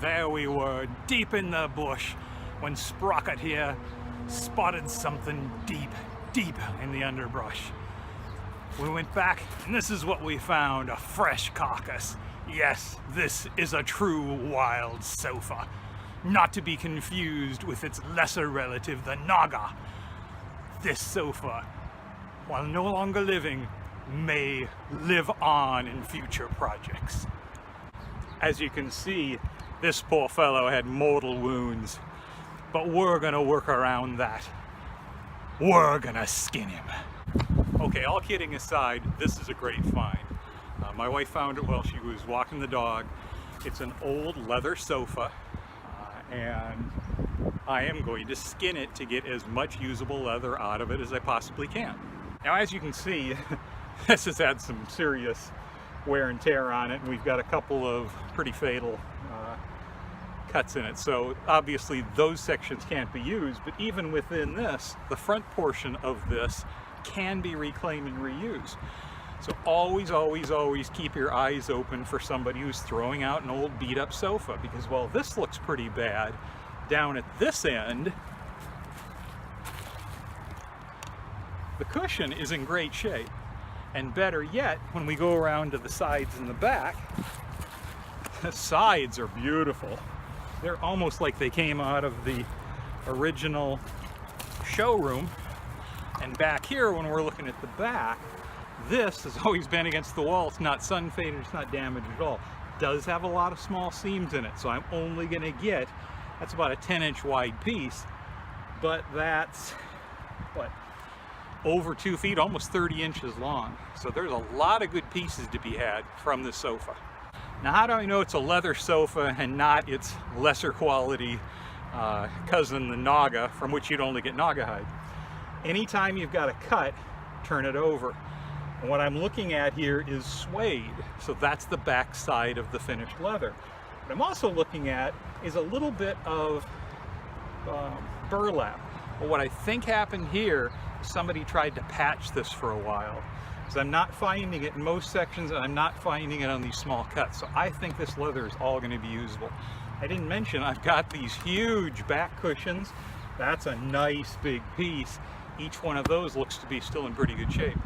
there we were, deep in the bush, when Sprocket here spotted something deep in the underbrush. We went back, and this is what we found, a fresh carcass. Yes, this is a true wild sofa, not to be confused with its lesser relative, the Naga. This sofa, while no longer living, may live on in future projects. As you can see, this poor fellow had mortal wounds, but we're gonna work around that. We're gonna skin him. Okay, all kidding aside, this is a great find. My wife found it while she was walking the dog. It's an old leather sofa, and I am going to skin it to get as much usable leather out of it as I possibly can. Now, as you can see, this has had some serious wear and tear on it, and we've got a couple of pretty fatal cuts in it. So obviously those sections can't be used, but even within this, the front portion of this can be reclaimed and reused. So always, always, always keep your eyes open for somebody who's throwing out an old beat up sofa, because while this looks pretty bad, down at this end, the cushion is in great shape. And better yet, when we go around to the sides and the back, the sides are beautiful. They're almost like they came out of the original showroom. And back here, when we're looking at the back, this has always been against the wall. It's not sun faded, it's not damaged at all. It does have a lot of small seams in it, so I'm only gonna get, that's about a 10-inch wide piece, but that's, what, over 2 feet, almost 30 inches long. So there's a lot of good pieces to be had from this sofa. Now, how do I know it's a leather sofa and not its lesser quality cousin, the Naga, from which you'd only get Naga hide? Anytime you've got a cut, turn it over. And what I'm looking at here is suede, so that's the back side of the finished leather. What I'm also looking at is a little bit of burlap. But what I think happened here, somebody tried to patch this for a while, because I'm not finding it in most sections, and I'm not finding it on these small cuts. So I think this leather is all going to be usable. I didn't mention I've got these huge back cushions. That's a nice big piece. Each one of those looks to be still in pretty good shape.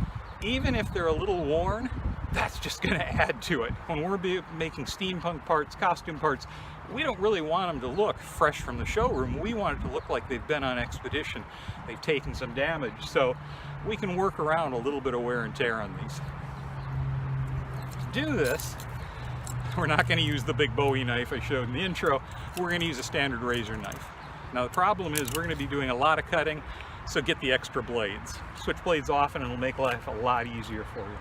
Even if they're a little worn, that's just going to add to it. When we're making steampunk parts, costume parts, we don't really want them to look fresh from the showroom. We want it to look like they've been on expedition. They've taken some damage. So we can work around a little bit of wear and tear on these. To do this, we're not going to use the big Bowie knife I showed in the intro. We're going to use a standard razor knife. Now the problem is we're going to be doing a lot of cutting, so get the extra blades. Switch blades often and it'll make life a lot easier for you.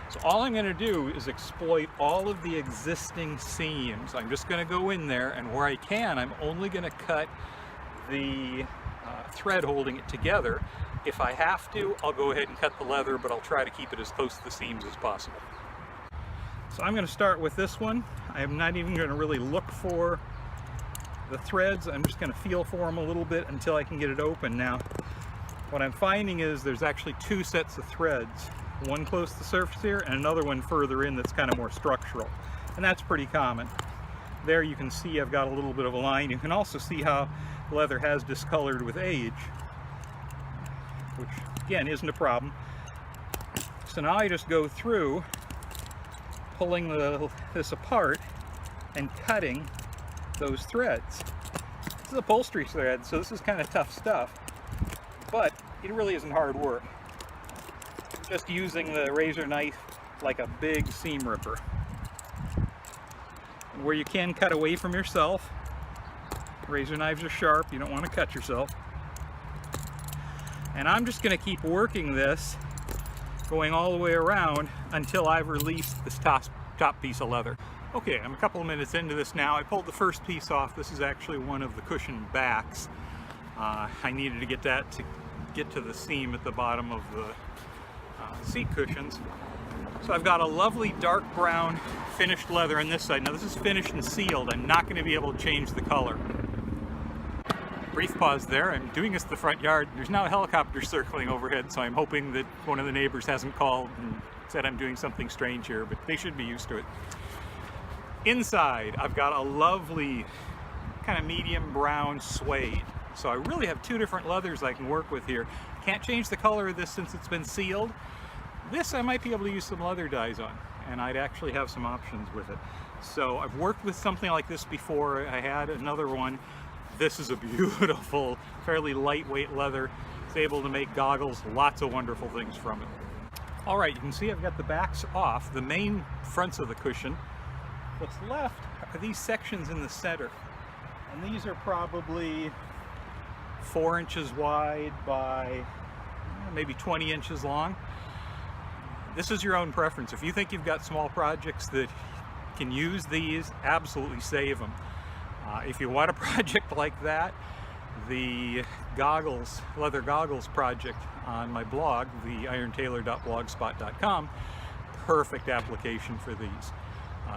So all I'm going to do is exploit all of the existing seams. I'm just going to go in there, and where I can, I'm only going to cut the thread holding it together. If I have to, I'll go ahead and cut the leather, but I'll try to keep it as close to the seams as possible. So I'm going to start with this one. I'm not even going to really look for the threads. I'm just going to feel for them a little bit until I can get it open. Now, what I'm finding is there's actually two sets of threads. One close to the surface here, and another one further in that's kind of more structural. And that's pretty common. There you can see I've got a little bit of a line. You can also see how leather has discolored with age, which again isn't a problem. So now I just go through pulling this apart and cutting those threads. This is upholstery thread, so this is kind of tough stuff, but it really isn't hard work. Just using the razor knife like a big seam ripper. And where you can cut away from yourself, razor knives are sharp, you don't want to cut yourself. And I'm just going to keep working this, going all the way around until I've released this top piece of leather. Okay, I'm a couple of minutes into this now. I pulled the first piece off. This is actually one of the cushion backs. I needed to get that to get to the seam at the bottom of the seat cushions. So I've got a lovely dark brown finished leather on this side. Now this is finished and sealed. I'm not going to be able to change the color. Brief pause there. I'm doing this in the front yard. There's now a helicopter circling overhead, so I'm hoping that one of the neighbors hasn't called and said I'm doing something strange here, but they should be used to it. Inside, I've got a lovely kind of medium brown suede. So I really have two different leathers I can work with here. Can't change the color of this since it's been sealed. This I might be able to use some leather dyes on, and I'd actually have some options with it. So I've worked with something like this before. I had another one. This is a beautiful, fairly lightweight leather. It's able to make goggles, lots of wonderful things from it. All right, you can see I've got the backs off, the main fronts of the cushion. What's left are these sections in the center. And these are probably 4 inches wide by maybe 20 inches long. This is your own preference. If you think you've got small projects that can use these, absolutely save them. If you want a project like that, the goggles, leather goggles project on my blog, the irontailor.blogspot.com, perfect application for these.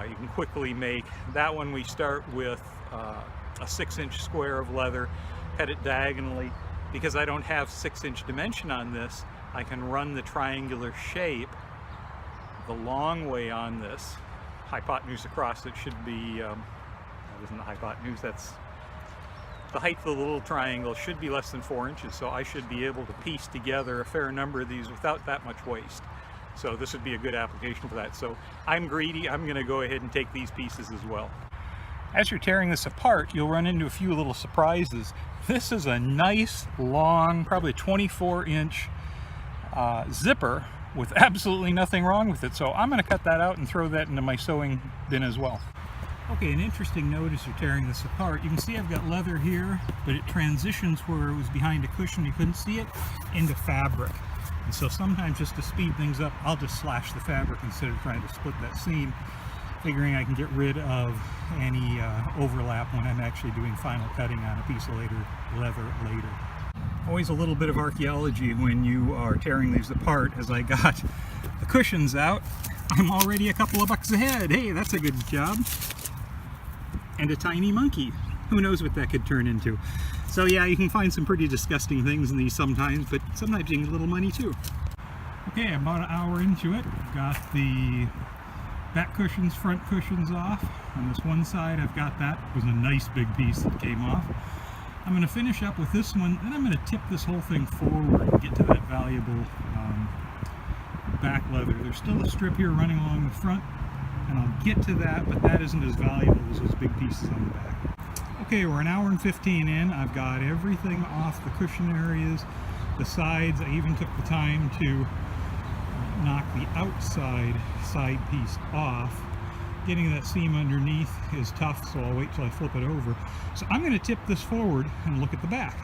You can quickly make that one. We start with a 6-inch square of leather, cut it diagonally. Because I don't have 6-inch dimension on this, I can run the triangular shape the long way on this. Hypotenuse across it should be, that isn't the hypotenuse, that's the height of the little triangle should be less than 4 inches, so I should be able to piece together a fair number of these without that much waste. So this would be a good application for that. So I'm greedy, I'm going to go ahead and take these pieces as well. As you're tearing this apart, you'll run into a few little surprises. This is a nice, long, probably 24-inch zipper with absolutely nothing wrong with it. So I'm going to cut that out and throw that into my sewing bin as well. Okay, an interesting note as you're tearing this apart, you can see I've got leather here, but it transitions where it was behind a cushion, you couldn't see it, into fabric. And so sometimes just to speed things up, I'll just slash the fabric instead of trying to split that seam, figuring I can get rid of any overlap when I'm actually doing final cutting on a piece of leather later. Always a little bit of archaeology when you are tearing these apart. As I got the cushions out, I'm already a couple of bucks ahead. Hey, that's a good job. And a tiny monkey. Who knows what that could turn into. So yeah, you can find some pretty disgusting things in these sometimes, but sometimes you can get a little money too. Okay, I'm about an hour into it. I've got the back cushions, front cushions off. On this one side, I've got that. It was a nice big piece that came off. I'm going to finish up with this one, then I'm going to tip this whole thing forward and get to that valuable back leather. There's still a strip here running along the front, and I'll get to that, but that isn't as valuable as those big pieces on the back. Okay, we're an hour and 15 in. I've got everything off the cushion areas, the sides. I even took the time to knock the outside side piece off. Getting that seam underneath is tough, so I'll wait till I flip it over. So I'm going to tip this forward and look at the back.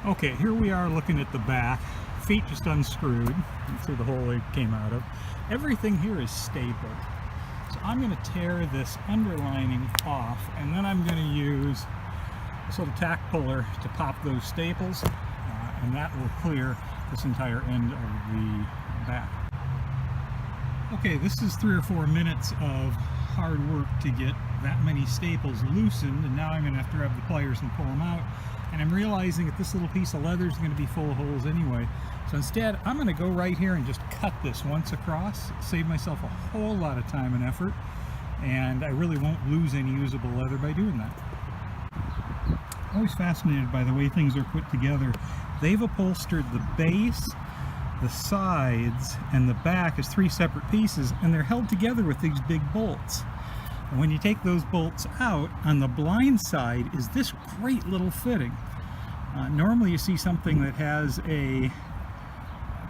Okay, here we are looking at the back. Feet just unscrewed. You see the hole it came out of. Everything here is stapled. So I'm going to tear this underlining off, and then I'm going to use this little tack puller to pop those staples, and that will clear this entire end of the back. Okay, this is 3 or 4 minutes of hard work to get that many staples loosened, and now I'm going to have to grab the pliers and pull them out. And I'm realizing that this little piece of leather is going to be full of holes anyway. So instead, I'm going to go right here and just cut this once across, save myself a whole lot of time and effort, and I really won't lose any usable leather by doing that. Always fascinated by the way things are put together. They've upholstered the base, the sides, and the back as 3 separate pieces, and they're held together with these big bolts. And when you take those bolts out, on the blind side is this great little fitting. Normally you see something that has a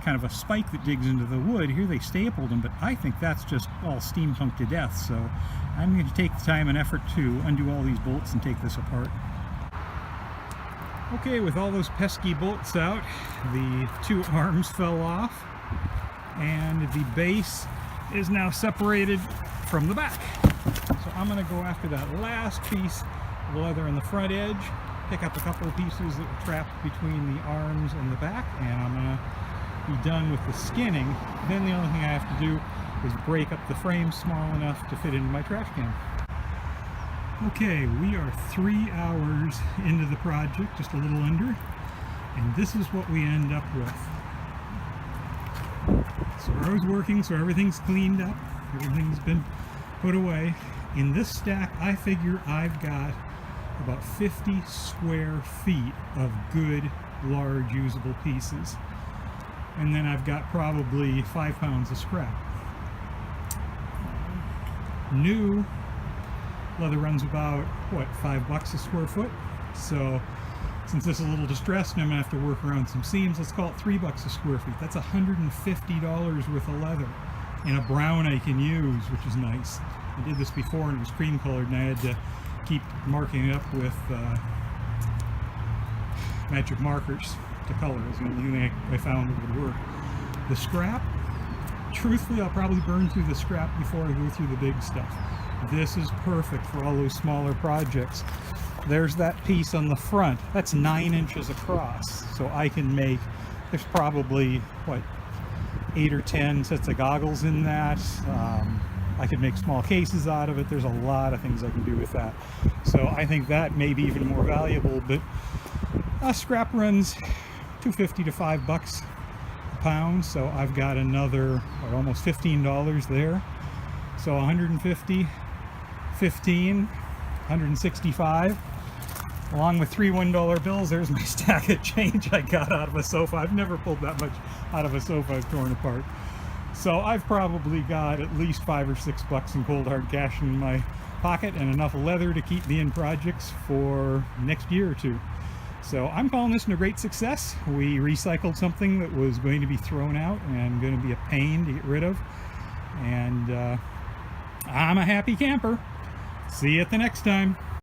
kind of a spike that digs into the wood. Here they stapled them, but I think that's just all steampunk to death. So I'm going to take the time and effort to undo all these bolts and take this apart. Okay, with all those pesky bolts out, the 2 arms fell off, and the base is now separated from the back. So I'm going to go after that last piece of leather on the front edge, pick up a couple of pieces that were trapped between the arms and the back, and I'm going to be done with the skinning. Then the only thing I have to do is break up the frame small enough to fit into my trash can. Okay, we are 3 hours into the project, just a little under, and this is what we end up with. So I was working, so everything's cleaned up, everything's been put away. In this stack, I figure I've got about 50 square feet of good, large, usable pieces. And then I've got probably 5 pounds of scrap. New leather runs about, what, $5 a square foot? So since this is a little distressed and I'm gonna have to work around some seams, let's call it $3 a square feet. That's $150 worth of leather in a brown I can use, which is nice. I did this before and it was cream colored, and I had to keep marking it up with magic markers to color. It was the only thing I found that would work. The scrap, truthfully, I'll probably burn through the scrap before I go through the big stuff. This is perfect for all those smaller projects. There's that piece on the front. That's 9 inches across. So I can make, there's probably, what, 8 or 10 sets of goggles in that. I could make small cases out of it. There's a lot of things I can do with that. So I think that may be even more valuable, but scrap runs $2.50 to $5 a pound. So I've got another, what, almost $15 there. So 150, 15, 165. Along with 3 $1 bills, there's my stack of change I got out of a sofa. I've never pulled that much out of a sofa I've torn apart. So I've probably got at least $5 or $6 in cold hard cash in my pocket and enough leather to keep me in projects for next year or two. So I'm calling this a great success. We recycled something that was going to be thrown out and going to be a pain to get rid of. And I'm a happy camper. See you at the next time.